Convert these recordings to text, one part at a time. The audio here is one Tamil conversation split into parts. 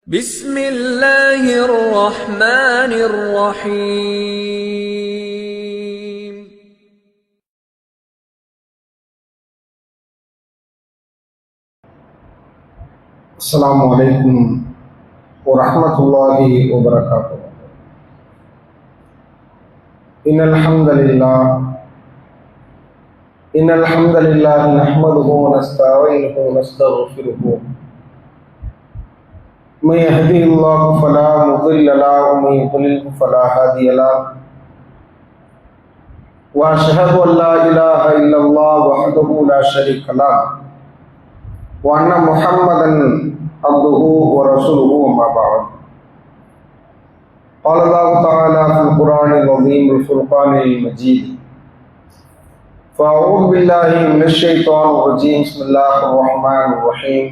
بسم الله الرحمن الرحيم. السلام عليكم ورحمة الله وبركاته. إن الحمد لله نحمده ونستعينه ونستغفره. من يهده الله فلا مضل له ومن يضلل فلا هادي له. وأشهد أن لا إله إلا الله وحده لا شريك له وأن محمدا عبده ورسوله أما بعد. قال الله تعالى في القرآن العظيم والفرقان المجيد: فأعوذ بالله من الشيطان الرجيم. بسم الله الرحمن الرحيم.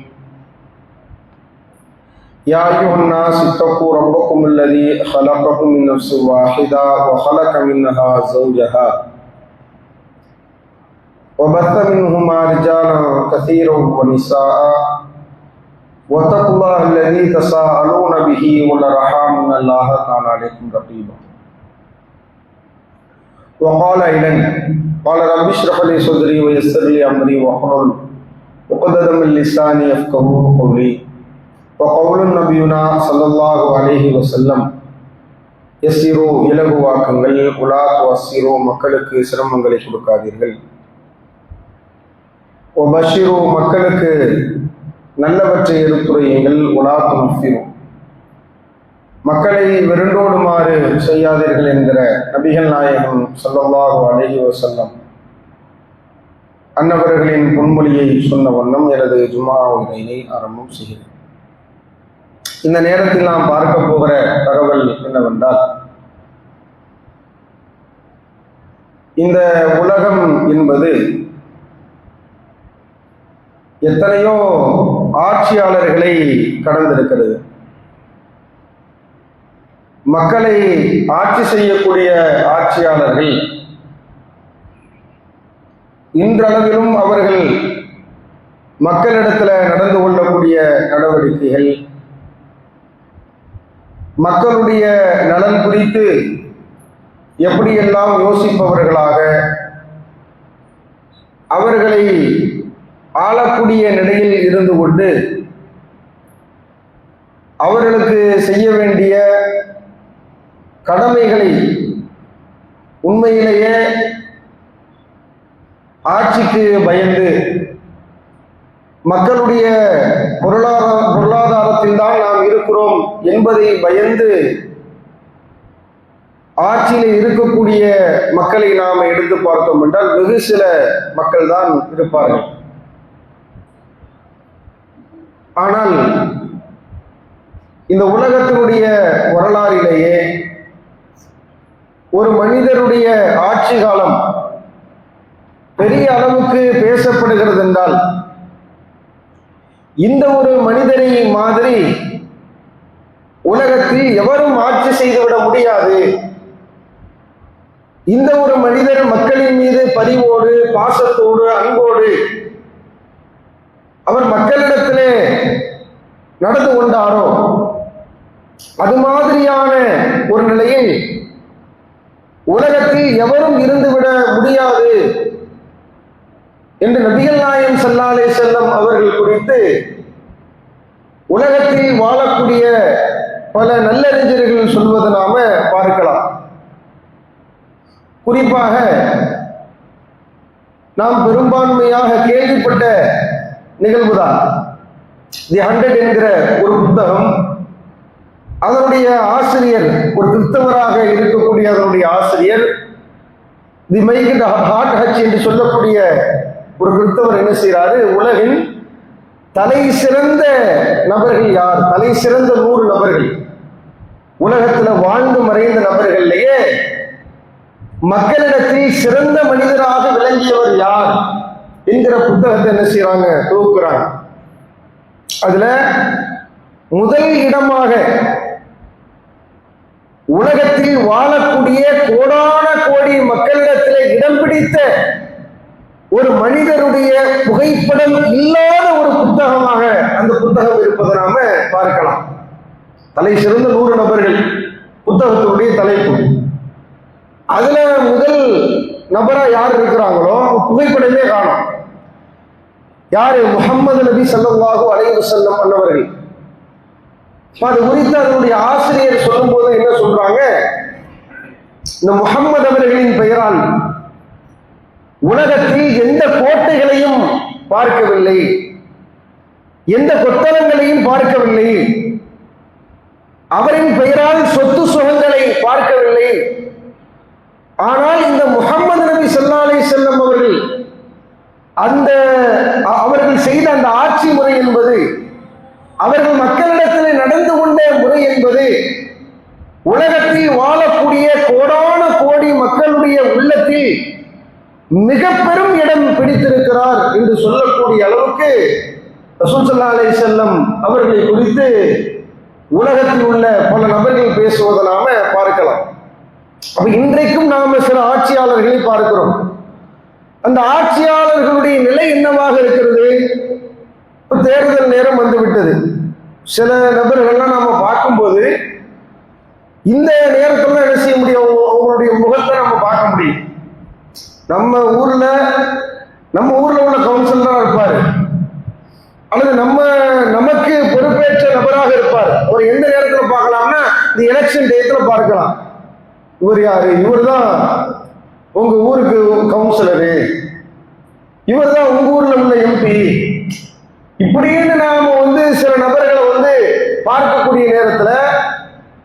يا أيها الناس اتقوا ربكم الذي خلقكم من نفس واحدة وخلق منها زوجها وبث منهما رجالا كثيرا ونساء واتقوا الله الذي تساءلون به والأرحام إن الله كان عليكم رقيبا. وقال قال رب اشرح لي صدري ويسر لي أمري واحلل عقدة من لساني يفقهوا قولي. وقول نبينا صلى الله عليه وسلم: யஸ்ஸிரு இலகுவாக்குங்கள், உலா துஅஸ்ஸிரு மக்களுக்கு சிரமங்களை கொடுக்காதீர்கள். வபஷிரு மக்களுக்கு நல்லவற்றை எடுத்துரையுங்கள், உலா துனஃபிரு மக்களை விருண்டோடுமாறு செய்யாதீர்கள் என்கிற நபிகள் நாயகம் ஸல்லல்லாஹு அலைஹி வஸல்லம் அன்னவர்களின் பொன்மொழியை சொன்ன வண்ணம் எனது ஜும்ஆ உரையினை ஆரம்பம் செய்கிறேன். இந்த நேரத்தில் நாம் பார்க்க போகிற தகவல் என்னவென்றால், இந்த உலகம் என்பது எத்தனையோ ஆட்சியாளர்களை கடந்திருக்கிறது. மக்களை ஆட்சி செய்யக்கூடிய ஆட்சியாளர்கள் இன்றளவிலும் அவர்கள் மக்களிடத்தில் நடந்து கொள்ளக்கூடிய நடவடிக்கைகள், மக்களுடைய நலன் குறித்து எப்படியெல்லாம் யோசிப்பவர்களாக, அவர்களை ஆளக்கூடிய நிலையில் இருந்து கொண்டு அவர்களுக்கு செய்ய வேண்டிய கடமைகளை உண்மையிலேயே ஆட்சிக்கு பயந்து, மக்களுடைய பொருளாதாரத்தில் தான் நாம் இருக்கிறோம் என்பதை பயந்து ஆட்சியில் இருக்கக்கூடிய மக்களை நாம் எடுத்து பார்த்தோம் என்றால் வெகு சில மக்கள் தான் இருப்பார்கள். ஆனால் இந்த உலகத்தினுடைய வரலாறிலேயே ஒரு மனிதருடைய ஆட்சி காலம் பெரிய அளவுக்கு பேசப்படுகிறது என்றால், இந்த ஒரு மனிதரை மாதிரி உலகத்தில் எவரும் ஆட்சி செய்துவிட முடியாது. இந்த ஒரு மனிதர் மக்களின் மீது பரிவோடு, பாசத்தோடு, அன்போடு அவர் மக்களிடத்திலே நடந்து கொண்டாரோ, அது மாதிரியான ஒரு நிலையில் உலகத்தில் எவரும் இருந்துவிட முடியாது என்று நபிகள் நாயகம் ஸல்லல்லாஹு அலைஹி வஸல்லம் அவர்கள் குறித்து உலகத்தில் வாழக்கூடிய பல நல்லறிஞர்கள் சொல்வதை நாம பார்க்கலாம். குறிப்பாக நாம் பெரும்பான்மையாக கேள்விப்பட்ட நிகழ்வுதான் தி 100 என்கிற ஒரு புத்தகம். அதனுடைய ஆசிரியர் ஒரு கிறிஸ்தவராக இருக்கக்கூடிய அதனுடைய ஆசிரியர் தி மைக்கேல் ஹார்ட் ஹட்ச் என்று சொல்லக்கூடிய ஒரு கிறிஸ்தவர் என்ன செய்யறாரு, உலகின் தலை சிறந்த நபர்கள் யார், தலை சிறந்த 100 நபர்கள், உலகத்துல வாழ்ந்து மறைந்த நபர்கள்லயே மக்களிடத்தில் சிறந்த மனிதராக விளங்கியவர் யார் என்கிற புத்தகத்தை என்ன செய்யறாங்க, தொகுக்கிறாங்க. அதுல முதல் இடமாக உலகத்தில் வாழக்கூடிய கோடான கோடி மக்களிடத்தில் இடம் பிடித்த ஒரு மனிதருடைய புகைப்படம் இல்லாத ஒரு புத்தகமாக அந்த புத்தகம் இருப்பதை நாம பார்க்கலாம். தலை சிறந்த 100 நபர்கள் புத்தகத்தினுடைய தலைப்பு. அதுல முதல் நபரா யார் இருக்கிறாங்களோ புகைப்படமே காணும். யாரு? முஹம்மது நபி ஸல்லல்லாஹு அலைஹி வஸல்லம் அன்னவர்கள். அது குறித்து அதனுடைய ஆசிரியர் சொல்லும் போது என்ன சொல்றாங்க, இந்த முஹம்மது அவர்களின் பெயரால் உலகத்தில் எந்த கோட்டைகளையும் பார்க்கவில்லை, எந்த கொத்தளங்களையும் பார்க்கவில்லை, அவரின் பெயரால் சொத்து சுகங்களை பார்க்கவில்லை. ஆனால் இந்த முஹம்மது நபி ஸல்லல்லாஹு அலைஹி வஸல்லம் அவர்கள் செய்த அந்த ஆட்சி முறை என்பது, அவர்கள் மக்களிடத்தில் நடந்து கொண்ட முறை என்பது உலகத்தில் வாழக்கூடிய கோடான கோடி மக்களுடைய உள்ளத்தில் மிக பெரும் இடம் பிடித்திருக்கிறார் என்று சொல்லக்கூடிய அளவுக்கு ரசூல் ஸல்லல்லாஹு அலைஹி வஸல்லம் அவர்களை குறித்து உலகத்தில் உள்ள பல நபர்கள் பேசுவதை நாம பார்க்கலாம். அப்ப இன்றைக்கும் நாம சில ஆட்சியாளர்களை பார்க்கிறோம். அந்த ஆட்சியாளர்களுடைய நிலை என்னவாக இருக்கிறது? தேர்தல் நேரம் வந்துவிட்டது. சில நபர்கள்லாம் நாம பார்க்கும்போது இந்த நேரத்துல என்ன செய்ய முடியும், அவங்களுடைய முகத்தை நம்ம பார்க்க முடியும். நம்ம ஊர்ல உள்ள கவுன்சிலரா இருப்பாரு, அல்லது நமக்கு பொறுப்பேற்ற நபராக இருப்பார். அவர் எந்த நேரத்தில் பார்க்கலாம்னா இந்த எலெக்ஷன் டேத்துல பார்க்கலாம். இவர் யாரு? இவர் தான் உங்க ஊருக்கு கவுன்சிலரு, இவர் தான் உங்க ஊர்ல உள்ள எம்பி. இப்படின்னு நாம சில நபர்களை பார்க்கக்கூடிய நேரத்துல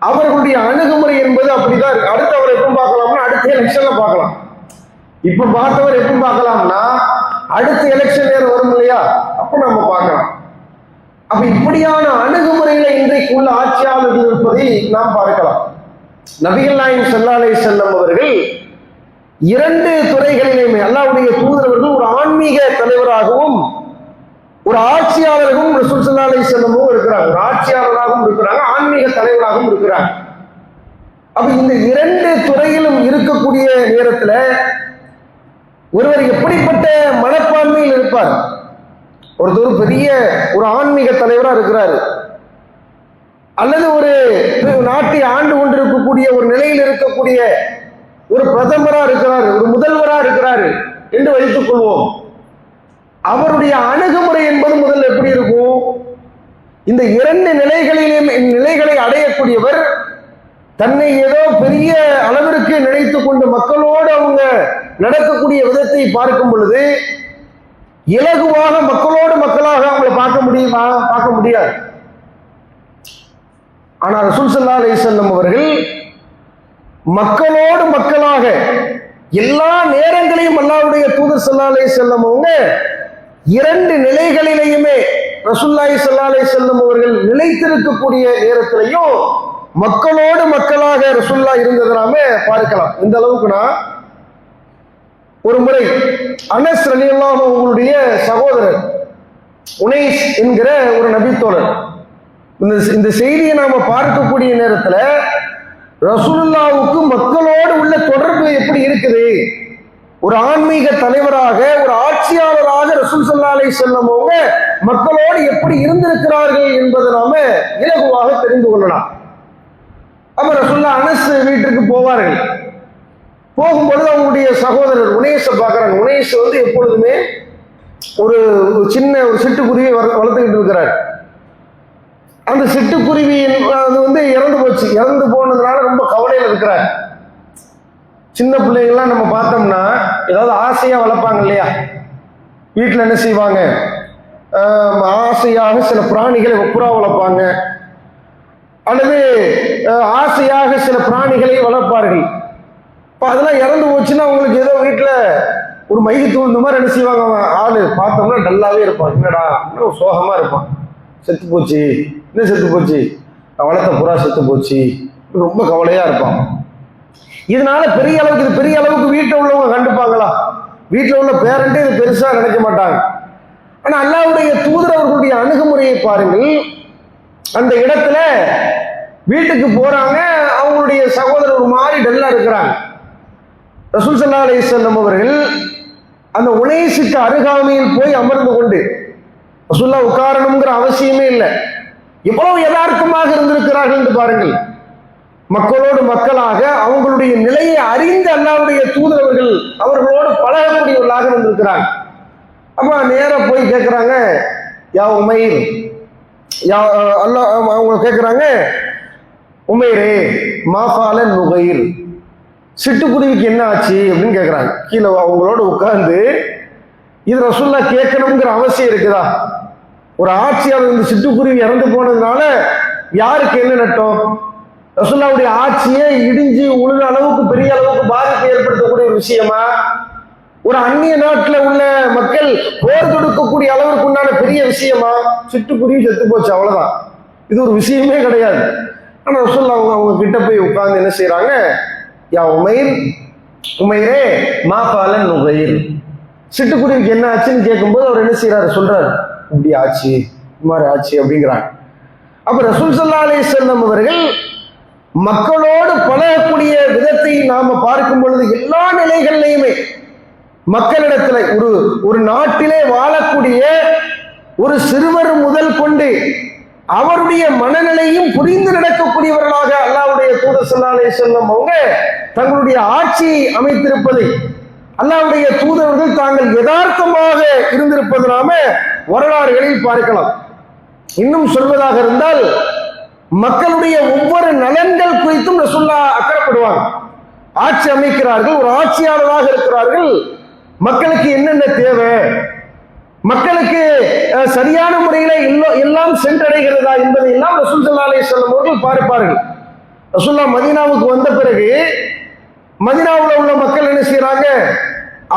அவர்களுடைய அணுகுமுறை என்பது அப்படிதான் இருக்கு. அடுத்து அவர் எப்ப பார்க்கலாம்னா அடுத்த எலெக்ஷன்ல பார்க்கலாம். இப்ப பார்த்தவர் எப்ப பார்க்கலாம்னா அடுத்த எலெக்ஷன் நேரம் வரும் இல்லையா, அப்ப நம்ம பார்க்கலாம். அப்ப இப்படியான அணுகுமுறைகளை இன்றைக்கு உள்ள ஆட்சியாளர்கள் இருப்பதை நாம் பார்க்கலாம். நபிகள் நாயகம் ஸல்லல்லாஹு அலைஹி வஸல்லம் அவர்கள் 2 துறைகளிலுமே அல்லாஹ்வுடைய தூதரவர்கள் ஒரு ஆன்மீக தலைவராகவும் ஒரு ஆட்சியாளர்களும் ரசூல் ஸல்லல்லாஹு அலைஹி வஸல்லம் இருக்கிறாங்க. ஒரு ஆட்சியாளராகவும் இருக்கிறாங்க, ஆன்மீக தலைவராகவும் இருக்கிறாங்க. அப்ப இந்த 2 துறையிலும் இருக்கக்கூடிய நேரத்துல ஒருவர் எப்படிப்பட்ட மனப்பான்மையில் இருப்பார்? ஒருத்தர் பெரிய ஒரு ஆன்மீக தலைவரா இருக்கிறாரு, அல்லது ஒரு நாட்டை ஆண்டு கொண்டிருக்கக்கூடிய ஒரு நிலையில் இருக்கக்கூடிய ஒரு பிரதமரா இருக்கிறாரு, ஒரு முதல்வரா இருக்கிறாரு என்று வைத்துக் கொள்வோம். அவருடைய அணுகுமுறை என்பது முதல்ல எப்படி இருக்கும்? இந்த 2 நிலைகளை அடையக்கூடியவர் தன்னை ஏதோ பெரிய அளவிற்கு நினைத்து கொண்டு மக்களோடு அவங்க நடக்கக்கூடிய விதத்தை பார்க்கும் பொழுது இலகுவாக மக்களோடு மக்களாக அவங்களை பார்க்க முடியுமா? பார்க்க முடியாது. ஆனால் ரசூல் ஸல்லல்லாஹு அலைஹி வஸல்லம் அவர்கள் மக்களோடு மக்களாக எல்லா நேரங்களையும் அல்லாஹ்வுடைய தூதர் ஸல்லல்லாஹு அலைஹி வஸல்லம் அவங்க 2 நிலைகளிலேயுமே ரசூலுல்லாஹி ஸல்லல்லாஹு அலைஹி வஸல்லம் அவர்கள் நிலைத்திருக்கக்கூடிய நேரத்திலையும் மக்களோடு மக்களாக ரசூலுல்லாஹ் இருந்ததனாம பார்க்கலாம். இந்த அளவுக்குனா ஒரு முறை அனஸ் ரலியல்லாஹு அன்ஹு அவங்களுடைய சகோதரர் உனைஸ் என்கிற ஒரு நபித்தோழர், இந்த செய்தியை நாம பார்க்கக்கூடிய நேரத்துல ரசூலுல்லாஹ்வுக்கு மக்களோடு உள்ள தொடர்பு எப்படி இருக்குது, ஒரு ஆன்மீக தலைவராக ஒரு ஆட்சியாளராக ரசூல் ஸல்லல்லாஹு அலைஹி வஸல்லம் அவங்க மக்களோடு எப்படி இருந்திருக்கிறார்கள் என்பதை நாம இலகுவாக தெரிந்து கொள்ளலாம். அப்ப ரசூலுல்லாஹ் அனஸ் வீட்டுக்கு போவார்கள். போகும்பொழுது அவங்களுடைய சகோதரர் உனைஸை பார்க்கிறாங்க. உனைஸ் எப்பொழுதுமே ஒரு சின்ன ஒரு சிட்டுக்குருவியை வளர்த்துக்கிட்டு இருக்கிறார். அந்த சிட்டுக்குருவி இறந்து போச்சு. இறந்து போனதுனால ரொம்ப கவலையில் இருக்கிறார். சின்ன பிள்ளைங்கள்லாம் நம்ம பார்த்தோம்னா ஏதாவது ஆசையா வளர்ப்பாங்க இல்லையா, வீட்டில் என்ன செய்வாங்க, ஆசையாக சில பிராணிகளை புறா வளர்ப்பாங்க, அல்லது ஆசையாக சில பிராணிகளை வளர்ப்பார்கள். இப்போ அதெல்லாம் இறந்து போச்சுன்னா அவங்களுக்கு ஏதோ வீட்டில் ஒரு மைய தூழ்ந்த மாதிரி என்ன செய்வாங்க, ஆளு பார்த்தோம்னா டல்லாவே இருப்பான், என்னடா இன்னும் சோகமா இருப்பான், செத்து போச்சு, இன்னும் செத்து போச்சு, வளர்த்த புறா செத்து போச்சு, ரொம்ப கவலையா இருப்பான். இதனால பெரிய அளவுக்கு வீட்டில் உள்ளவங்க கண்டுப்பாங்களா? வீட்டில் உள்ள பேரண்ட்டே இது பெருசா நினைக்க மாட்டாங்க. ஆனா அல்லாஹ்வுடைய தூதர் அவர்களுடைய அணுகுமுறையை பாருங்கள். அந்த இடத்துல வீட்டுக்கு போறாங்க, அவங்களுடைய சகோதரர் ஒரு மாதிரி டல்லா இருக்கிறாங்க. ரசூல் ஸல்லல்லாஹு அலைஹி வஸல்லம் அவர்கள் அந்த உனைஸுக்கு அருகாமையில் போய் அமர்ந்து கொண்டு, ரசூலுல்லாஹ் உட்காரணுங்கிற அவசியமே இல்லை, எவ்வளவு யதார்த்தமாக இருந்திருக்கிறார் இருக்கிறார்கள் என்று பாருங்கள். மக்களோடு மக்களாக அவங்களுடைய நிலையை அறிந்து அல்லாஹ்வுடைய தூதரவர்கள் அவர்களோடு பழகக்கூடியவர்களாக இருந்திருக்கிறாங்க. அப்ப நேர போய் கேட்கிறாங்க, யா உமைர், யா அல்லாஹ், அவங்க கேட்கிறாங்க, உமைரே மாஃபால நுகைர், சிட்டுக்குருவிக்கு என்ன ஆச்சு அப்படின்னு கேட்கிறாங்க. கீழே அவங்களோட உட்கார்ந்து இது ரசூலுல்லாஹ் கேட்கணுங்கிற அவசியம் இருக்குதா? ஒரு ஆட்சியாளர் இந்த சிட்டுக்குருவி இறந்து போனதுனால யாருக்கு என்ன நட்டம்? ரசூலுல்லாஹ்வுடைய ஆட்சியை இடிஞ்சு உழுத அளவுக்கு பெரிய அளவுக்கு பாதிப்பு ஏற்படுத்தக்கூடிய ஒரு விஷயமா? ஒரு அந்நிய நாட்டில் உள்ள மக்கள் போர் தொடுக்கக்கூடிய அளவுக்கு உண்டான பெரிய விஷயமா? சிட்டுக்குருவி செத்து போச்சு, அவ்வளவுதான். இது ஒரு விஷயமே கிடையாது. ஆனா ரசூலுல்லாஹ் அவங்க கிட்ட போய் உட்கார்ந்து என்ன செய்யறாங்க, யா உமைர், உமைரே மாஃபால நுகைர், சிட்டுக்குருவிக்கு என்ன ஆச்சுன்னு கேட்கும்போது அவர் என்ன செய்யறாரு, சொல்றாரு, இப்படி ஆச்சு, இந்த மாதிரி ஆச்சு அப்படிங்கிறாங்க. அப்ப ரசூல் ஸல்லல்லாஹு அலைஹி வஸல்லம் அவர்கள் மக்களோடு பழகக்கூடிய விதத்தை நாம பார்க்கும் பொழுது எல்லா நிலைகள்லையுமே மக்களிடத்துல ஒரு நாட்டிலே வாழக்கூடிய ஒரு சிறுவர் முதல் கொண்டு அவருடைய மனநிலையும் புரிந்து நடக்கக்கூடியவர்களாக அல்லாஹ்வுடைய தூதர் ஸல்லல்லாஹு அலைஹி வஸல்லம் அவங்க தங்களுடைய ஆட்சியை அமைத்திருப்பதை அல்லாஹ்வுடைய தூதர்கள் தாங்கள் யதார்த்தமாக இருந்திருப்பது நாம வரலாறுகளில் பார்க்கலாம். இன்னும் சொல்வதாக இருந்தால் மக்களுடைய ஒவ்வொரு நலன்கள் குறித்தும் ரசூலுல்லாஹ் அக்கறைப்படுவாங்க. ஆட்சி அமைக்கிறார்கள், ஒரு ஆட்சியாளராக இருக்கிறார்கள், மக்களுக்கு என்னென்ன தேவை, மக்களுக்கு சரியான முறையில எல்லாம் சென்றடைகிறதா என்பதை எல்லாம் ரசூல் ஸல்லல்லாஹு அலைஹி வஸல்லம் அவர்கள் பார்ப்பார்கள். ரசூலுல்லாஹ் மதீனாவுக்கு வந்த பிறகு மதீனாவுல உள்ள மக்கள் என்ன செய்யறாங்க,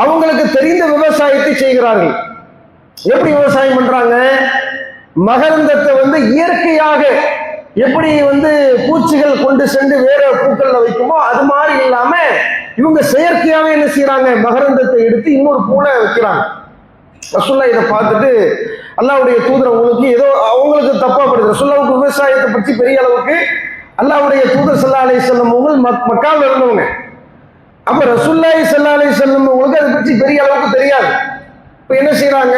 அவங்களுக்கு தெரிந்த விவசாயத்தை செய்கிறார்கள். எப்படி விவசாயம் பண்றாங்க? மகரந்தத்தை இயற்கையாக எப்படி பூச்சிகள் கொண்டு சென்று வேற பூக்கள்ல வைக்குமோ அது மாதிரி இல்லாம இவங்க செயற்கையாவே என்ன செய்யறாங்க, மகரந்தத்தை எடுத்து இன்னொரு பூல வைக்கிறாங்க. ரசூலுல்லாஹ் இதை பார்த்துட்டு அல்லாஹ்வுடைய தூதர் உங்களுக்கு ஏதோ அவங்களுக்கு தப்பா படுது. ரசூலுல்லாஹ்வுக்கு விவசாயத்தை பற்றி பெரிய அளவுக்கு அல்லாஹ்வுடைய தூதர் ஸல்லல்லாஹு அலைஹி வஸல்லம் அவங்க மக்காவில் இருந்தவங்க. அப்ப ரசூலுல்லாஹி ஸல்லல்லாஹு அலைஹி வஸல்லம் உங்களுக்கு அதை பற்றி பெரிய அளவுக்கு தெரியாது. இப்ப என்ன செய்யறாங்க,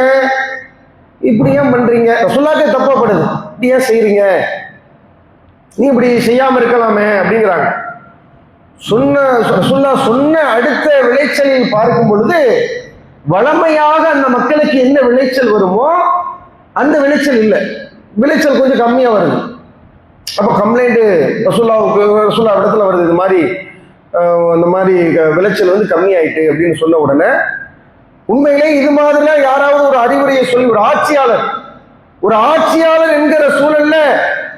இப்படி ஏன் பண்றீங்க, ரசூலுல்லாஹ்க்கு தப்பா படுது, இப்படி ஏன் செய்யறீங்க, நீ இப்படி செய்யாம இருக்கலாமே அப்படிங்கிறாங்க. ரசூலுல்லாஹ் சொன்ன அடுத்த விளைச்சலில் பார்க்கும் பொழுது வளமையாக அந்த மக்களுக்கு என்ன விளைச்சல் வருமோ அந்த விளைச்சல் இல்லை, விளைச்சல் கொஞ்சம் கம்மியா வருது. அப்ப கம்ப்ளைண்ட் ரசூலுல்லாஹ் இடத்துல வருது, இது மாதிரி அந்த மாதிரி விளைச்சல் கம்மியாயிட்டு அப்படின்னு சொன்ன உடனே உண்மையிலே இது மாதிரிலாம் யாராவது ஒரு அறிவுரையை சொல்லி ஒரு ஆட்சியாளர் என்கிற சூழல்ல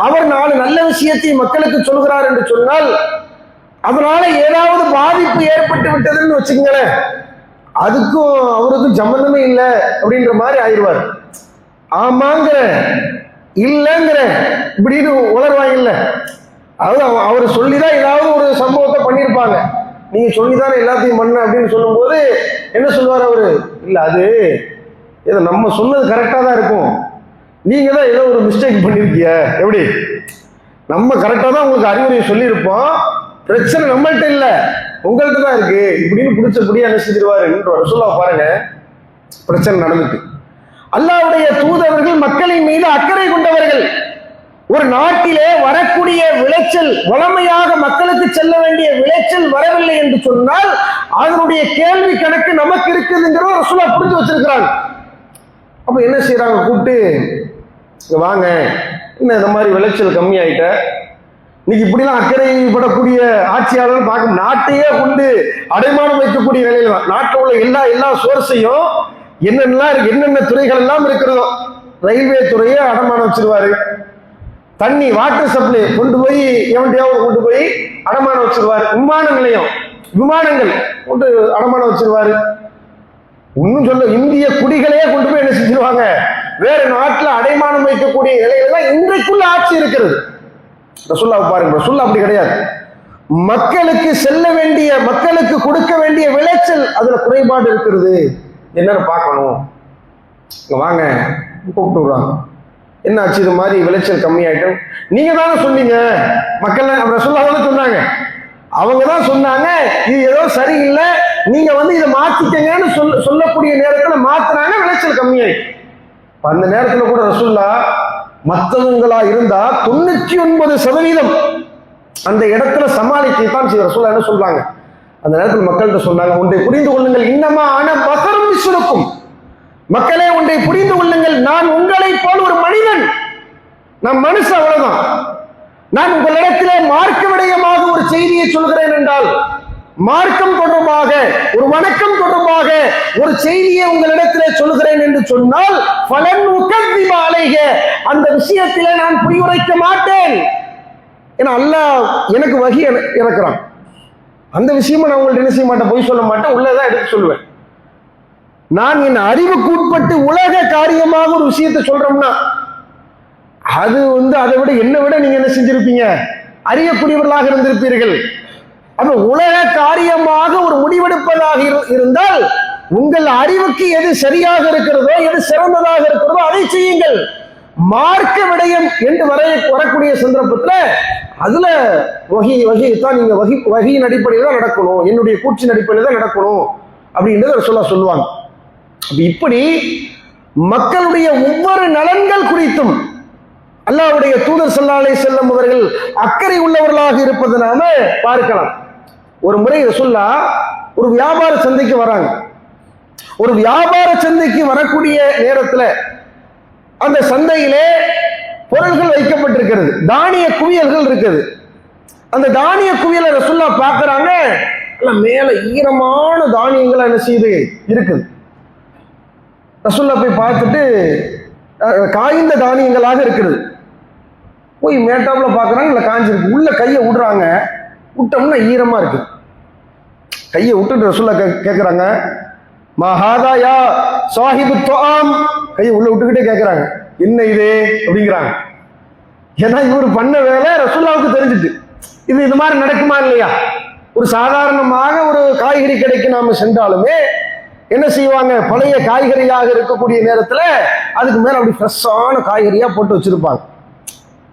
அவர் 4 நல்ல விஷயத்தை மக்களுக்கு சொல்கிறார் என்று சொன்னால் அதனால ஏதாவது பாதிப்பு ஏற்பட்டு விட்டதுன்னு வச்சுக்கங்களேன், அதுக்கும் அவருக்கும் சம்பந்தமே இல்லை அப்படின்ற மாதிரி ஆயிடுவார். ஆமாங்கிற இல்லைங்கிற இப்படின்னு உணர்வாங்கல்ல. அதாவது அவர் சொல்லிதான் ஏதாவது ஒரு சம்பவத்தை பண்ணியிருப்பாங்க, நீங்க சொல்லிதானே எல்லாத்தையும் பண்ண அப்படின்னு சொல்லும் போது என்ன சொல்லுவார் அவரு, இல்ல அது ஏதோ நம்ம சொன்னது கரெக்டா தான் இருக்கும், நீங்க தான் ஏதோ ஒரு மிஸ்டேக் பண்ணிருக்கீங்க, எப்படி நம்ம கரெக்டா தான் உங்களுக்கு அறிவுரை சொல்லியிருப்போம், பிரச்சனை நம்மள்ட்ட இல்ல உங்கள்கிட்ட தான் இருக்கு இப்படின்னு பிடிச்சபடியா என்ன செஞ்சிருவாரு. ரசூலுல்லாஹ் பாருங்க, பிரச்சனை நடந்துட்டு அல்லாஹ்வுடைய தூதர்கள் மக்களின் மீது அக்கறை கொண்டவர்கள். ஒரு நாட்டிலே வரக்கூடிய விளைச்சல் வளமையாக மக்களுக்கு செல்ல வேண்டிய விளைச்சல் வரவில்லை என்று சொன்னால் அதனுடைய கேள்வி கணக்கு நமக்கு இருக்குதுங்கிறத ரசூலுல்லாஹ் புரிஞ்சு வச்சிருக்கிறாங்க. அப்ப என்ன செய்யறாங்க, கூப்பிட்டு வாங்க, என்ன இந்த மாதிரி விளைச்சல் கம்மி ஆயிட்ட, இன்னைக்கு இப்படிலாம் அக்கறைப்படக்கூடிய ஆட்சியாளர்கள் பார்க்க நாட்டையே கொண்டு அடைமானம் வைக்கக்கூடிய நிலையில தான். நாட்டில் உள்ள எல்லா சோர்ஸையும் என்னென்ன துறைகள் எல்லாம் இருக்கிறதோ ரயில்வே துறையை அடமானம் வச்சிருவாரு, தண்ணி வாட்டர் சப்ளை கொண்டு போய் எவன்டையாவது கொண்டு போய் அடமானம் வச்சிருவாரு, விமான நிலையம் விமானங்கள் கொண்டு அடமானம் வச்சிருவாரு, இன்னும் சொல்ல இந்திய குடிகளையே கொண்டு போய் என்ன செஞ்சிருவாங்க வேற நாட்டுல அடைமானம் வைக்கக்கூடிய நிலையில இன்றைக்குள்ள ஆட்சி இருக்கிறது. ரசூலுல்லாஹ் பாருங்க, ரசூலுல்லாஹ் அப்படி கிடையாது. மக்களுக்கு செல்ல வேண்டிய மக்களுக்கு கொடுக்க வேண்டிய விளைச்சல் அதுல குறைபாடு இருக்கிறது, என்னன்னு பார்க்கணும், வாங்க கூப்பிட்டு விடுவாங்க. என்ன ஆச்சு, இது மாதிரி விளைச்சல் கம்மியாயிட்டும், நீங்க தானே சொன்னீங்க, மக்கள் ரசூலுல்லாஹ் தானே சொன்னாங்க, அவங்க தான் சொன்னாங்க இது ஏதோ சரியில்லை, நீங்க இதை மாத்திக்கங்கன்னு சொல்லக்கூடிய நேரத்தில் மாத்தினாங்க, விளைச்சல் கம்மியாயிட்டு. அந்த நேரத்தில் கூட ரசூலுல்லாஹ் மற்றவங்களா இருந்தா 99% அந்த இடத்துல சமாளிக்கத்தான் செய்ய ரசூலுல்லாஹ் என்ன சொல்றாங்க, அந்த நேரத்தில் மக்கள்கிட்ட சொன்னாங்க, ஒன்றை புரிந்து கொள்ளுங்கள், இன்னமா ஆன பஸரும் மிஸ்லுக்கும், மக்களே ஒன்றை புரிந்து கொள்ளுங்கள், நான் உங்களை போல் ஒரு மனிதன், நான் மனுஷன், அவ்வளவுதான். நான் உங்களிடத்திலே மார்க்க விடயமாக ஒரு செய்தியை சொல்கிறேன் என்றால், மார்க்கம் தொடர்பாக ஒரு வணக்கம் தொடர்பாக ஒரு செய்தியை உங்களிடத்திலே சொல்கிறேன் என்று சொன்னால், ஃபலன் உகத்திப அலைஹ, அந்த விஷயத்திலே நான் புரியுரைக்க மாட்டேன். ஏன்னா அல்லாஹ் எனக்கு வஹி இறக்குறான், அந்த விஷயமா நான் உங்கள்ட்ட என்ன செய்ய மாட்டேன், பொய் சொல்ல மாட்டேன், உள்ளதான் எடுத்து சொல்லுவேன். நான் என் அறிவுக்கு உட்பட்டு உலக காரியமாக ஒரு விஷயத்தை சொல்றோம்னா அது அதை விட என்னை விட நீங்க என்ன செஞ்சிருப்பீங்க, அறியக்கூடியவர்களாக இருந்திருப்பீர்கள். அப்ப உலக காரியமாக ஒரு முடிவெடுப்பதாக இருந்தால் உங்கள் அறிவுக்கு எது சரியாக இருக்கிறதோ, எது சிறந்ததாக இருக்கிறதோ அதை செய்யுங்கள். மார்க்க விடயம் என்று வரக்கூடிய சந்தர்ப்பத்தில் அதுல வகைத்தான் நீங்க வகையின் அடிப்படையில் தான் நடக்கணும், என்னுடைய கூற்றின் அடிப்படையில் தான் நடக்கணும் அப்படின்றத சொல்லுவாங்க. இப்படி மக்களுடைய ஒவ்வொரு நலன்கள் குறித்தும் அல்லாஹ்வுடைய தூதர் ஸல்லல்லாஹு அலைஹி வஸல்லம் அவர்கள் அக்கறை உள்ளவர்களாக இருப்பதை நாம பார்க்கலாம். ஒரு முறை ரசூலுல்லாஹ் ஒரு வியாபார சந்தைக்கு வராங்க. ஒரு வியாபார சந்தைக்கு வரக்கூடிய நேரத்துல அந்த சந்தையிலே பொருள்கள் வைக்கப்பட்டிருக்கிறது, தானிய குவியல்கள் இருக்குது. அந்த தானிய குவியலை ரசூலுல்லாஹ் பார்க்கறாங்க, மேல ஈரமான தானியங்கள் என்ன செய்யுது இருக்குது. ரசூலுல்லாஹ் போய் பார்த்துட்டு காய்ந்த தானியங்களாக இருக்கிறது. போய் மேட்டாப்புல பார்க்கறாங்க, இல்லை காஞ்சிருக்கு. உள்ள கையை விடுறாங்க, விட்டோம்னா ஈரமா இருக்கு. கையை விட்டுட்டு ரசூலுல்லாஹ் கேட்கறாங்க, மஹாதா யா சாஹிபு துஆம், கையை உள்ள விட்டுக்கிட்டே கேட்கறாங்க, என்ன இது அப்படிங்கிறாங்க. ஏன்னா இவர் பண்ண வேலை ரசூலுல்லாஹ்வுக்கு தெரிஞ்சுட்டு, இது மாதிரி நடக்குமா இல்லையா? ஒரு சாதாரணமாக ஒரு காய்கறி கடைக்கு நாம சென்றாலுமே என்ன செய்வாங்க, பழைய காய்கறியாக இருக்கக்கூடிய நேரத்துல அதுக்கு மேல அப்படி ஃப்ரெஷ்ஷான காய்கறியா போட்டு வச்சிருப்பாங்க.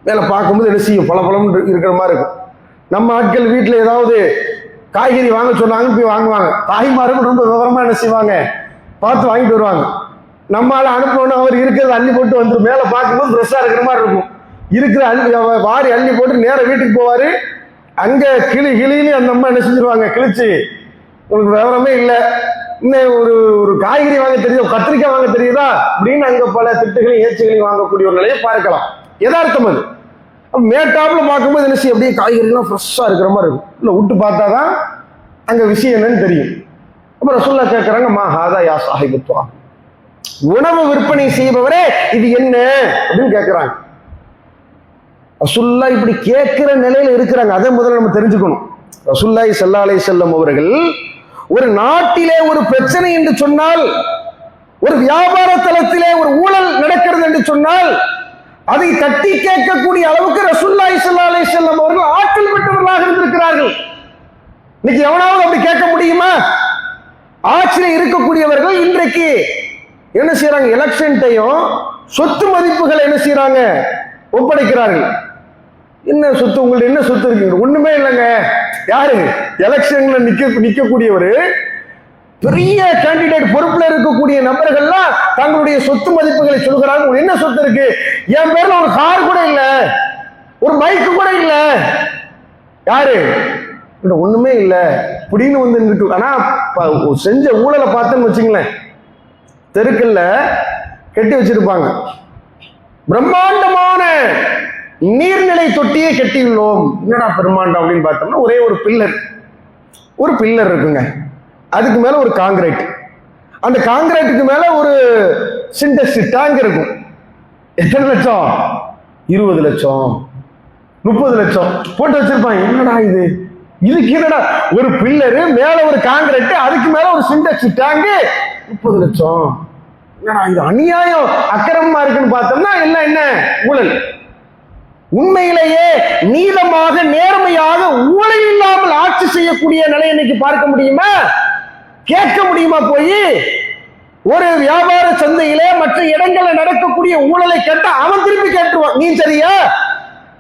மேல பார்க்கும்போது என்ன செய்யும், பளபளம் இருக்கிற மாதிரி இருக்கும். நம்ம ஆட்கள் வீட்டுல ஏதாவது காய்கறி வாங்க சொன்னாங்க, போய் வாங்குவாங்க. தாய்மார்கள் ரொம்ப விவரமா என்ன செய்வாங்க, பார்த்து வாங்கிட்டு வருவாங்க. நம்மளால அனுப்பணும், அவர் இருக்கிறத அள்ளி போட்டு வந்துடும். மேல பார்க்கும்போது ஃப்ரெஷ்ஷா இருக்கிற மாதிரி இருக்கும். இருக்கிற வாரி அள்ளி போட்டு நேர வீட்டுக்கு போவாரு. அங்க கிளின்னு அந்த அம்மா என்ன செஞ்சிருவாங்க, கிழிச்சு, உங்களுக்கு விவரமே இல்லை, இன்னும் ஒரு காய்கறி வாங்க தெரியுதா, கத்திரிக்காய் வாங்க தெரியுதா அப்படின்னு அங்க பல திட்டுகளையும் ஏச்சுகளையும் வாங்கக்கூடிய ஒரு நிலையை பார்க்கலாம். யதார்த்தம் அது. மேட்டாப்புல பார்க்கும்போது என்ன செய்யும், அப்படியே காய்கறிலாம் ஃப்ரெஷ்ஷா இருக்கிற மாதிரி இருக்கும். இல்லை விட்டு பார்த்தாதான் அங்க விஷயம் என்னன்னு தெரியும். அப்புறம் ரசூலுல்லாஹ் கேட்கறாங்க, மா ஹாதா யா சாஹிபு துஆம், உணவு விற்பனை செய்பவரே இது என்ன அப்படின்னு கேட்கிறாங்க. ரசூலுல்லாஹ் இப்படி கேட்கிற நிலையில இருக்கிறாங்க. அதை முதல்ல நம்ம தெரிஞ்சுக்கணும். ரசூலுல்லாஹி ஸல்லல்லாஹு அலைஹி வஸல்லம் அவர்கள் ஒரு நாட்டிலே ஒரு பிரச்சனை என்று சொன்னால், ஒரு வியாபார தளத்திலே ஒரு ஊழல் நடக்கிறது என்று சொன்னால் அதை தட்டி கேட்கக்கூடிய அளவுக்கு ரசூலுல்லாஹி ஸல்லல்லாஹு அலைஹி வஸல்லம் அவர்கள் ஆற்றல் பெற்றவர்களாக இருந்திருக்கிறார்கள். இன்னைக்கு எவனாவது அப்படி கேட்க முடியுமா? ஆட்சியில் இருக்கக்கூடியவர்கள் இன்றைக்கு என்ன செய்யறாங்க, எலெக்ஷன் டைம் சொத்து மதிப்புகள் என்ன செய்யறாங்க, ஒப்படைக்கிறார்கள். என்ன சொத்து, உங்கள்ட்ட என்ன சொத்து இருக்கு? ஒண்ணுமே இல்லைங்க. யாரு எலெக்ஷன்ல நிக்கக்கூடியவர், பெரிய கேண்டிடேட் பொறுப்புல இருக்கக்கூடிய நபர்கள்லாம் தங்களுடைய சொத்து மதிப்புகளை சொல்கிறாங்க. என்ன சொத்து இருக்கு? என் பேர்ல ஒரு கார் கூட இல்ல, ஒரு பைக் கூட இல்ல. யாரு? ஒண்ணுமே இல்ல அப்படின்னு இருக்கு. ஆனா செஞ்ச ஊழலை பார்த்தேன்னு வச்சுங்களேன், தெருக்கல்ல கட்டி வச்சிருப்பாங்க, பிரம்மாண்டமான நீர்நிலை தொட்டியை கட்டியுள்ளோம். என்னடா பெருமாண்டம் அப்படின்னு பார்த்தோம்னா, ஒரே ஒரு பில்லர் இருக்குங்க, அதுக்கு மேல ஒரு காங்கிரீட், அந்த காங்கிரீட்டுக்கு மேல ஒரு சிண்டெக்ஸ் டேங்க் இருக்கும். எத்தனை லட்சம்? 20 லட்சம் 30 லட்சம் போட்டு வச்சிருப்பாங்க. என்னடா இதுக்கு என்னடா ஒரு பில்லரு, மேல ஒரு காங்கிரீட், அதுக்கு மேல ஒரு சிண்டெக்ஸ் டேங்க், 30 லட்சம். என்னடா இது அநியாயம், அக்கிரமமா இருக்குன்னு பார்த்தோம்னா எல்லாம் என்ன, ஊழல். உண்மையிலேயே நீளமாக நேர்மையாக ஊழல் இல்லாமல் ஆட்சி செய்யக்கூடிய நிலை இன்னைக்கு பார்க்க முடியுமா, கேட்க முடியுமா? போய் ஒரு வியாபார சந்தையிலே மற்ற இடங்களில் நடக்கக்கூடிய ஊழலை கேட்டா அவன் திருப்பி கேட்டுருவான், நீ சரியா?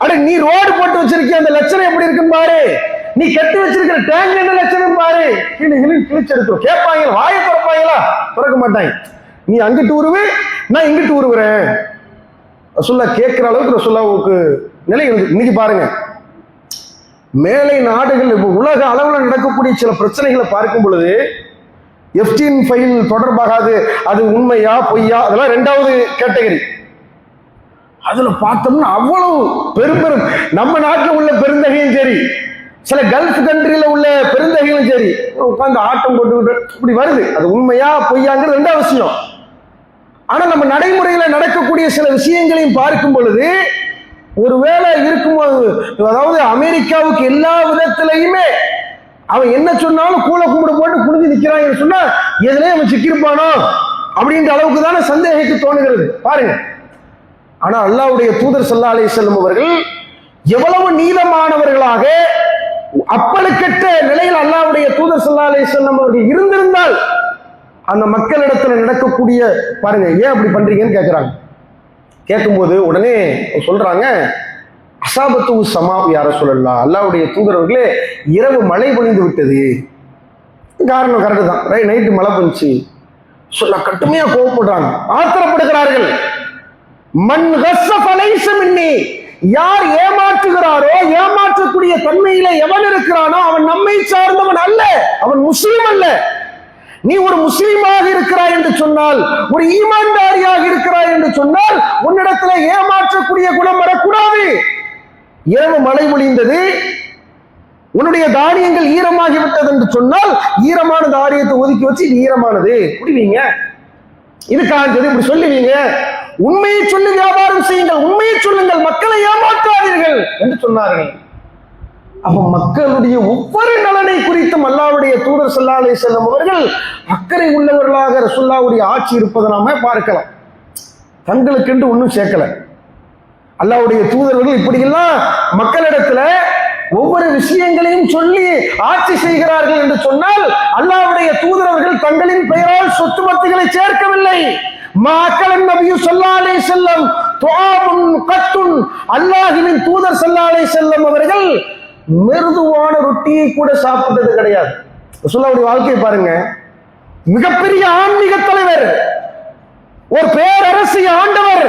அட நீ ரோடு போட்டு வச்சிருக்கிய அந்த லட்சணம் எப்படி இருக்குன்னு பாரு, நீ கட்டி வச்சிருக்கிற டேங்க் என்ன லட்சணம் பாரு, கிழிச்செடுத்து கேட்பாங்க. வாயை திறப்பாங்களா? திறக்க மாட்டாங்க. நீ அங்கிட்டு உருவு, நான் இங்கிட்டு உருவுறேன். ரசூல்லா கேட்கிற அளவுக்கு ரசூல்லாவுக்கு நிலை இருக்கு. இன்னைக்கு பாருங்க, மேலை நாடுகள் உலக அளவில் நடக்கக்கூடிய சில பிரச்சனைகளை பார்க்கும் பொழுது எஃப்டின் ஃபைல் தொடர்பாகாது, அது உண்மையா பொய்யா அதெல்லாம் ரெண்டாவது கேட்டகரி. அதுல பார்த்தோம்னா அவ்வளவு பெரும் நம்ம நாட்டில் உள்ள பெருந்தகையும் சரி, சில கல்ஃப் கண்ட்ரியில உள்ள பெருந்தகையும் சரி உட்கார்ந்து ஆட்டம் போட்டுக்கிட்டு இப்படி வருது. அது உண்மையா பொய்யாங்கிறது ரெண்டாவது விஷயம். ஆனா நம்ம நடைமுறையில நடக்கக்கூடிய சில விஷயங்களையும் பார்க்கும் பொழுது ஒருவேளை இருக்கும்போது, அதாவது அமெரிக்காவுக்கு எல்லா விதத்திலையுமே அவன் என்ன சொன்னாலும் கூல கும்பிடு போட்டு குனிஞ்சு நிக்கிறான்னு சொன்னா எதுலயே அவன் சிக்கிருப்பானோ அப்படின்ற அளவுக்கு தானே சந்தேகித்து தோணுகிறது பாருங்க. ஆனா அல்லாஹ்வுடைய தூதர் ஸல்லல்லாஹு அலைஹி வஸல்லம் அவர்கள் எவ்வளவு நீதமானவர்களாக அப்பழுக்கற்ற நிலையில் அல்லாஹ்வுடைய தூதர் ஸல்லல்லாஹு அலைஹி வஸல்லம் அவர்கள் இருந்திருந்தால் அந்த மக்களிடத்துல நடக்கக்கூடிய பாருங்க, ஏன் அப்படி பண்றீங்கன்னு கேட்கிறாங்க. கேட்கும்போது உடனே சொல்றாங்க, அசாபத்து சமா யார சொல்லலாம், அல்லாஹ்வுடைய தூதரவர்களே இரவு மழை பொழிந்து விட்டது. காரணம் கரெக்டு தான், நைட்டு மழை பெஞ்சி சொல்ல கட்டுமையா கோவப்படுறாங்க, ஆத்திரப்படுகிறார்கள். மன் கஸ்ஸஃப லைஸ மின்னி, யார் ஏமாற்றுகிறாரோ ஏமாற்றக்கூடிய தன்மையில எவன் இருக்கிறானோ அவன் நம்மை சார்ந்தவன் அல்ல, அவன் முஸ்லிம் அல்ல. நீ ஒரு முஸ்லீமாக இருக்கிறாய் என்று சொன்னால், ஒரு ஈமான்தாரியாக இருக்கிறாய் என்று சொன்னால் உன்னிடத்துல ஏமாற்றக்கூடிய குணம் வரக்கூடாது. இரவு மழை பொழிந்தது, உன்னுடைய தானியங்கள் ஈரமாகிவிட்டது என்று சொன்னால் ஈரமான தானியத்தை ஒதுக்கி வச்சு இது ஈரமானது குடிவீங்க, இது காஞ்சது இப்படி சொல்லுவீங்க. உண்மையை சொல்லி வியாபாரம் செய்யுங்கள், உண்மையை சொல்லுங்கள், மக்களை ஏமாற்றாதீர்கள் என்று சொன்னார்கள். அப்ப மக்களுடைய ஒவ்வொரு நலனை குறித்தும் அல்லாஹ்வுடைய தூதர் ஸல்லல்லாஹு அலைஹி வஸல்லம் அவர்கள் அக்கறை உள்ளவர்களாக ரசூலுல்லாஹ்வுடைய ஆட்சி இருப்பதை நாம பார்க்கலாம். தங்களுக்கென்று ஒன்றும் சேர்க்கல. அல்லாஹ்வுடைய தூதர்கள் இப்படியெல்லாம் மக்களிடத்துல ஒவ்வொரு விஷயங்களையும் சொல்லி ஆட்சி செய்கிறார்கள் என்று சொன்னால் அல்லாஹ்வுடைய தூதரவர்கள் தங்களின் பெயரால் சொத்து பத்துகளை சேர்க்கவில்லை. மக்களின் நபியு ஸல்லல்லாஹு அலைஹி வஸல்லம் துஆபுன் கத்துன், அல்லாஹ்வின் தூதர் ஸல்லல்லாஹு அலைஹி வஸல்லம் அவர்கள் மிருதுவான ரொட்டியை கூட சாப்பிட்டது கிடையாது. ரசூலுல்லாஹ்வுடைய வாழ்க்கையை பாருங்க, மிகப்பெரிய ஆன்மீக தலைவர், ஒரு பேரரசு ஆண்டவர்,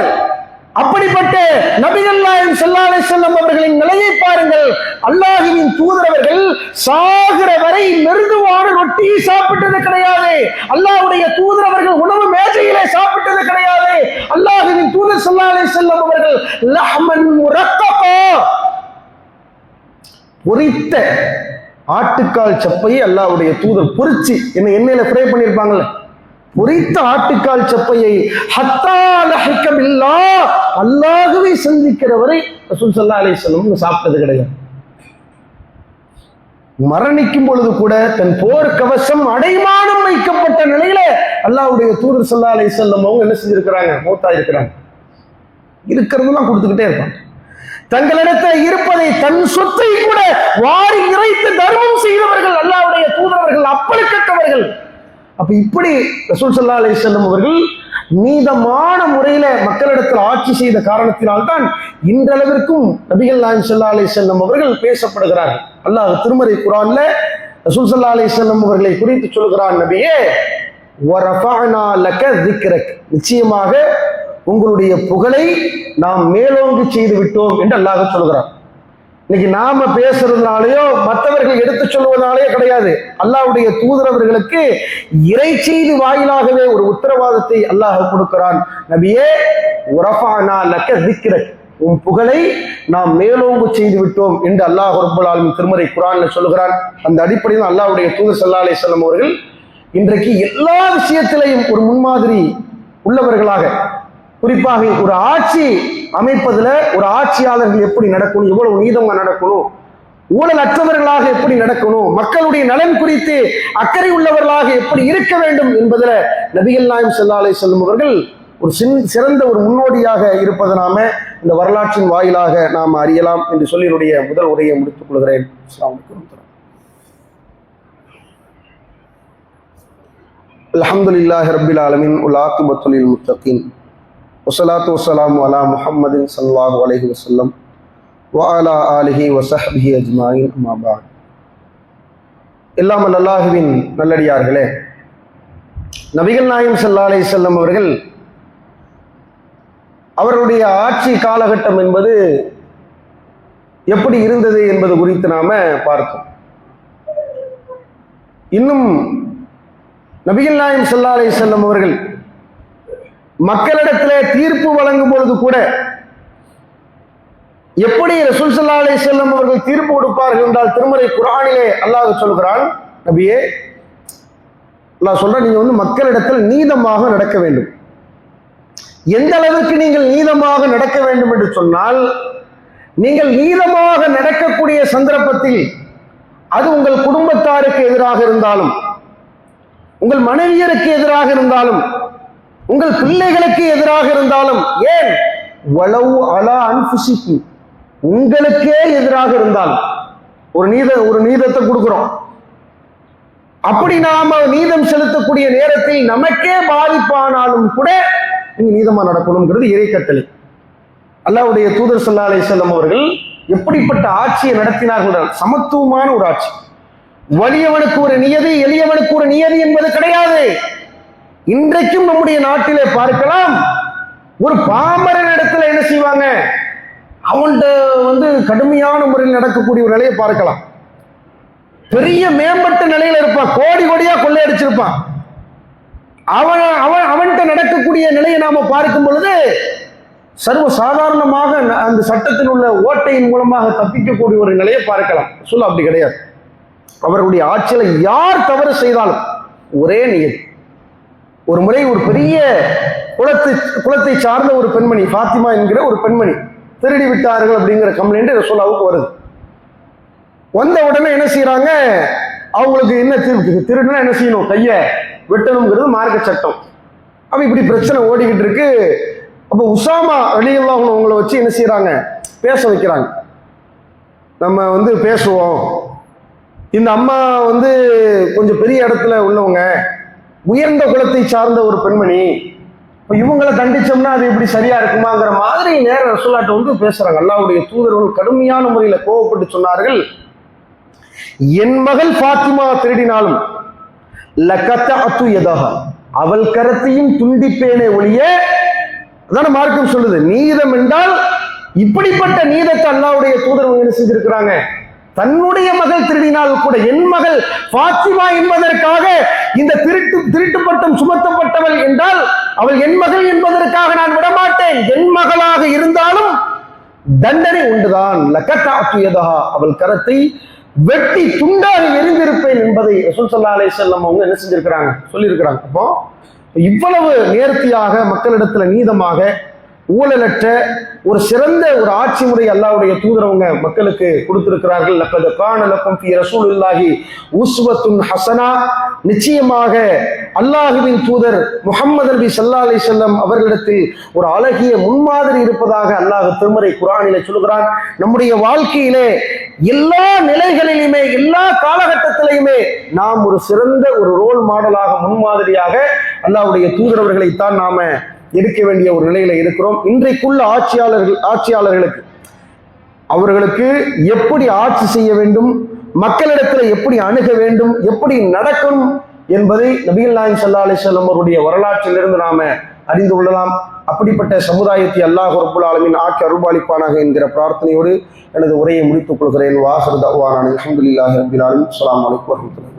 அப்படிப்பட்ட நபிகள் நாயகம் ஸல்லல்லாஹு அலைஹி வஸல்லம் அவர்களின் நிலையை பாருங்கள். அல்லாஹ்வின் தூதரவர்கள் சாகிற வரை மிருதுவான ரொட்டியை சாப்பிட்டது கிடையாது. அல்லாஹ்வுடைய தூதரவர்கள் உணவு மேஜையிலே சாப்பிட்டது கிடையாது. அல்லாஹ்வின் தூதர் ஸல்லல்லாஹு அலைஹி வஸல்லம் அவர்கள் லஹ்மன் முரக்ககா, பொரித்த ஆட்டுக்கால் சப்பையை அல்லாஹ்வுடைய தூதர் பொரிச்சு எண்ணெயில ஃப்ரை பண்ணியிருப்பாங்கல்ல, பொரித்த ஆட்டுக்கால் சப்பையை ஹத்தா லஹிக பில்லாஹ், அல்லாஹ்வை சந்திக்கிற வரை ரசூல் ஸல்லல்லாஹு அலைஹி வஸல்லம் சாப்பிட்டது கிடையாது. மரணிக்கும் பொழுது கூட தன் போர் கவசம் அடைமானம் வைக்கப்பட்ட நிலையில அல்லாஹ்வுடைய தூதர் ஸல்லல்லாஹு அலைஹி வஸல்லம் அவங்க என்ன செஞ்சிருக்கிறாங்க, மௌத்தா இருக்கிறாங்க. இருக்கிறதெல்லாம் கொடுத்துக்கிட்டே இருப்பாங்க. தங்களிடத்தில் இருப்பதை தன் சொத்தை கூட வாரி இறைத்து தர்மம் செய்தவர்கள் அல்லாஹ்வுடைய தூதரவர்கள், அப்பழுக்கற்றவர்கள். அப்ப இப்படி ரசூல் ஸல்லல்லாஹு அலைஹி வஸல்லம் அவர்கள் நீதமான முறையில மக்களிடத்தில் ஆட்சி செய்த காரணத்தினால்தான் இன்றளவிற்கும் நபிகள் நாயகம் ஸல்லல்லாஹு அலைஹி வஸல்லம் அவர்கள் பேசப்படுகிறார்கள். அல்லாஹ் திருமறை குர்ஆன்ல ரசூல் ஸல்லல்லாஹு அலைஹி வஸல்லம் அவர்களை குறித்து சொல்கிறான், நபியே வரஃபஅனா லக ذிக்ரக், நிச்சயமாக உங்களுடைய புகழை நாம் மேலோங்கி செய்து விட்டோம் என்று அல்லாஹ் சொல்கிறார். இன்னைக்கு நாம பேசுறதுனாலயோ மற்றவர்கள் எடுத்து சொல்லுவதனாலேயோ கிடையாது, அல்லாஹ்வுடைய தூதரவர்களுக்கு இறை செய்தி வாயிலாகவே ஒரு உத்தரவாதத்தை அல்லாஹ் கொடுக்கிறான். நபியே வரஃபஅனா லக ذிக்ரக், உன் புகழை நாம் மேலோங்கு செய்து விட்டோம் என்று அல்லாஹ் ரப்பல் ஆலமீன் திருமறை குர்ஆன்ல சொல்கிறான். அந்த அடிப்படையில் அல்லாஹ்வுடைய தூதர் ஸல்லல்லாஹு அலைஹி வஸல்லம் அவர்கள் இன்றைக்கு எல்லா விஷயத்திலையும் ஒரு முன்மாதிரி உள்ளவர்களாக, குறிப்பாக ஒரு ஆட்சி அமைப்பதுல ஒரு ஆட்சியாளர்கள் எப்படி நடக்கணும், எவ்வளவு நீதமா நடக்கணும், ஊழல் அற்றவர்களாக எப்படி நடக்கணும், மக்களுடைய நலன் குறித்து அக்கறை உள்ளவர்களாக எப்படி இருக்க வேண்டும் என்பதுல நபிகள் நாயகம் ஸல்லல்லாஹு அலைஹி வஸல்லம் அவர்கள் ஒரு சிறந்த ஒரு முன்னோடியாக இருப்பதை நாம இந்த வரலாற்றின் வாயிலாக நாம் அறியலாம் என்று சொல்லி என்னுடைய முதல் உரையை முடித்துக் கொள்கிறேன். அஸ்ஸலாமு அலைக்கும். அல்ஹம்துலில்லாஹி ரப்பில் ஆலமீன் வல் ஆகிபத்து லில் முத்தகீன் வஸ்ஸலாத்து வஸ்ஸலாமு அலா முஹம்மதின் ஸல்லல்லாஹு அலைஹி வஸல்லம் வ அலா ஆலிஹி வ ஸஹ்பிஹி அஜ்மாயின், அம்மா பஅத். எல்லாம் அல்லாஹ்வின் நல்லடியார்களே, நபிகள் நாயகம் ஸல்லல்லாஹு அலைஹி வஸல்லம் அவர்கள் அவர்களுடைய ஆட்சி காலகட்டம் என்பது எப்படி இருந்தது என்பது குறித்து நாம பார்த்தோம். இன்னும் நபிகள் நாயகம் ஸல்லல்லாஹு அலைஹி வஸல்லம் அவர்கள் மக்களிடத்திலே தீர்ப்பு வழங்கும் பொழுது கூட எப்படி ரசூல் ஸல்லல்லாஹு அலைஹி வஸல்லம் அவர்கள் தீர்ப்பு கொடுப்பார்கள் என்றால், திருமறை குர்ஆனிலே அல்லாஹ் சொல்கிறான், நபியே அல்லாஹ் சொல்ற, நீங்க மக்களிடத்தில் நீதமாக நடக்க வேண்டும். எந்த அளவுக்கு நீங்கள் நீதமாக நடக்க வேண்டும் என்று சொன்னால், நீங்கள் நீதமாக நடக்கக்கூடிய சந்தர்ப்பத்தில் அது உங்கள் குடும்பத்தாருக்கு எதிராக இருந்தாலும், உங்கள் மனைவியருக்கு எதிராக இருந்தாலும், உங்கள் பிள்ளைகளுக்கு எதிராக இருந்தாலும், ஏன் வலவு அலா அன்ஃபுசிக்கும், உங்களுக்கே எதிராக இருந்தாலும் ஒரு நீதத்தை கொடுக்கிறோம். அப்படி நாம நீதம் செலுத்தக்கூடிய நேரத்தில் நமக்கே பாதிப்பானாலும் கூட நீங்க நீதமா நடக்கணும்ங்கிறது இறை கட்டளை. அல்லாஹ்வுடைய தூதர் ஸல்லல்லாஹு அலைஹி வஸல்லம் அவர்கள் எப்படிப்பட்ட ஆட்சியை நடத்தினார்கள்? சமத்துவமான ஒரு ஆட்சி. வலியவனுக்கு ஒரு நியதி, எளியவனுக்கு ஒரு நியதி என்பது கிடையாது. இன்றைக்கும் நம்முடைய நாட்டிலே பார்க்கலாம், ஒரு பாமரன் இடத்துல என்ன செய்வாங்க, அவன்கிட்ட கடுமையான முறையில் நடக்கக்கூடிய ஒரு நிலையை பார்க்கலாம். பெரிய மேம்பட்ட நிலையில இருப்பான், கோடி கோடியா கொள்ளையடிச்சிருப்பான். அவன்கிட்ட நடக்கக்கூடிய நிலையை நாம பார்க்கும் பொழுது சர்வ சாதாரணமாக அந்த சட்டத்தில் உள்ள ஓட்டையின் மூலமாக தப்பிக்கக்கூடிய ஒரு நிலையை பார்க்கலாம். சொல்ல அப்படி கிடையாது. அவர்களுடைய ஆட்சியில யார் தவறு செய்தாலும் ஒரே நியதி. ஒரு முறை ஒரு பெரிய குலத்தை சார்ந்த ஒரு பெண்மணி, ஃபாத்திமா என்கிற ஒரு பெண்மணி திருடி விட்டார்கள் அப்படிங்கிற கம்ப்ளைண்ட் ரசூலுல்லாஹ்வுக்கு வருது. வந்த உடனே என்ன செய்யறாங்க, அவங்களுக்கு என்ன திருடுனா என்ன செய்யணும், கையை வெட்டணுங்கிறது மார்க்க சட்டம். அப்ப இப்படி பிரச்சனை ஓடிக்கிட்டு இருக்கு. அப்ப உசாமா ரலியல்லாஹு அன்ஹு அவங்கள வச்சு என்ன செய்யறாங்க, பேச வைக்கிறாங்க. நம்ம பேசுவோம், இந்த அம்மா கொஞ்சம் பெரிய இடத்துல உள்ளவங்க, உயர்ந்த குலத்தை சார்ந்த ஒரு பெண்மணி, இவங்களை தண்டிச்சோம்னா அது எப்படி சரியா இருக்குமாங்கிற மாதிரி நேர ரசூலுல்லாஹ்ட்ட பேசுறாங்க. அல்லாஹ்வுடைய தூதர்கள் கடுமையான முறையில கோவப்பட்டு சொன்னார்கள், என் மகள் ஃபாத்திமா திருடினாலும் லகத்தஅது யதஹா, அவள் கரத்தையும் துண்டிப்பேனே ஒழிய, அதான மார்க்கம் சொல்லுது. நீதம் என்றால் இப்படிப்பட்ட நீதத்தை அல்லாஹ்வுடைய தூதர்கள் என்ன செஞ்சிருக்கிறாங்க, தன்னுடைய மகள் திருடினால் கூட என் மகள் ஃபாத்திமா என்பதற்காக இந்த திருட்டு பட்டம் சுமத்தப்பட்டவள் என்றால் அவள் என் மகள் என்பதற்காக நான் விடமாட்டேன், என் மகளாக இருந்தாலும் தண்டனை உண்டுதான். லகத்தஅது யதஹா, அவள் கரத்தை வெட்டி துண்டாக எரிந்திருப்பேன் என்பதை ரசூல் ஸல்லல்லாஹு அலைஹி வஸல்லம் அவங்க என்ன செஞ்சிருக்கிறாங்க, சொல்லியிருக்கிறாங்க. அப்போ இவ்வளவு நேர்த்தியாக மக்களிடத்துல நீதமாக ஊழலற்ற ஒரு சிறந்த ஒரு ஆட்சி முறை அல்லாஹ்வுடைய தூதரவங்க மக்களுக்கு கொடுத்திருக்கிறார்கள். லக்கத் கான லக்கும் ஃபீ ரசூலில்லாஹி உஸ்வத்துன் ஹஸனா, நிச்சயமாக அல்லாஹ்வின் தூதர் முஹம்மது நபி ஸல்லல்லாஹு அலைஹி வஸல்லம் அவர்களிடத்தில் ஒரு அழகிய முன்மாதிரி இருப்பதாக அல்லாஹ் திருமறை குர்ஆனிலே சொல்கிறான். நம்முடைய வாழ்க்கையிலே எல்லா நிலைகளிலுமே எல்லா காலகட்டத்திலையுமே நாம் ஒரு சிறந்த ஒரு ரோல் மாடலாக முன்மாதிரியாக அல்லாஹ்வுடைய தூதரவர்களைத்தான் நாம எடுக்க வேண்டிய ஒரு நிலையில இருக்கிறோம். இன்றைக்குள்ள ஆட்சியாளர்களுக்கு அவர்களுக்கு எப்படி ஆட்சி செய்ய வேண்டும், மக்களிடத்தில் எப்படி அணுக வேண்டும், எப்படி நடக்கணும் என்பதை நபிகள் நாயகம் ஸல்லல்லாஹு அலைஹி வஸல்லம் அவருடைய வரலாற்றிலிருந்து நாம அறிந்து கொள்ளலாம். அப்படிப்பட்ட சமுதாயத்தை அல்லாஹ் ரப்புல் ஆலமீன் ஆக்கி அருள்பாலிப்பானாக என்கிற பிரார்த்தனையோடு எனது உரையை முடித்துக் கொள்கிறேன். வாஹிரு தஅவானா அல்ஹம்துலில்லாஹி ரப்பில் ஆலமீன். அஸ்ஸலாமு அலைக்கும் வரஹ்மத்துல்லாஹி.